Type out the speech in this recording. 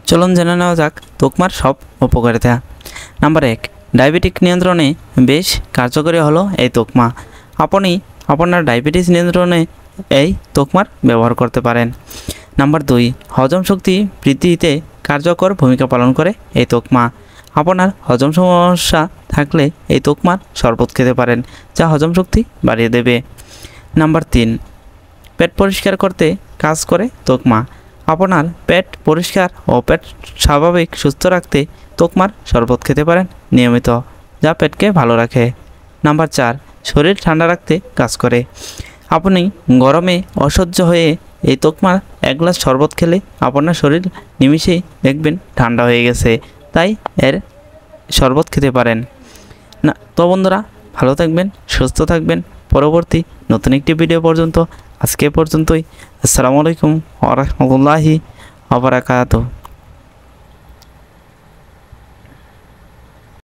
চলুন জেনে নেওয়া যাক তোকমার সব উপকারিতা। নাম্বার 1, ডায়াবেটিক নিয়ন্ত্রণে বেশ কার্যকরী হলো এই তোকমা। আপনি আপনার ডায়াবেটিস নিয়ন্ত্রণে এই তোকমার ব্যবহার করতে পারেন। নাম্বার 2, হজম শক্তি বৃদ্ধিতে কার্যকর ভূমিকা পালন করে এই তোকমা। আপনার হজম সমস্যা থাকলে এই তোকমার শরবত খেতে পারেন, যা হজম শক্তি বাড়িয়ে দেবে। নাম্বার 3, পেট পরিষ্কার করতে কাজ করে তোকমা। আপনার পেট পরিষ্কার ও পেট স্বাভাবিক সুস্থ রাখতে তোকমার শরবত খেতে পারেন নিয়মিত, যা পেটকে ভালো রাখে। নাম্বার 4, শরীর ঠান্ডা রাখতে কাজ করে। আপনি গরমে অসহ্য হয়ে এই তোকমার এক গ্লাস শরবত খেলে আপনার শরীর নিমিষেই দেখবেন ঠান্ডা হয়ে গেছে, তাই এর শরবত খেতে পারেন না। তো বন্ধুরা, ভালো থাকবেন, সুস্থ থাকবেন। পরবর্তী নতুন একটি ভিডিও পর্যন্ত আজকে পর্যন্তই। আসসালামু আলাইকুম ওয়া রাহমাতুল্লাহি ওয়া বারাকাতুহু।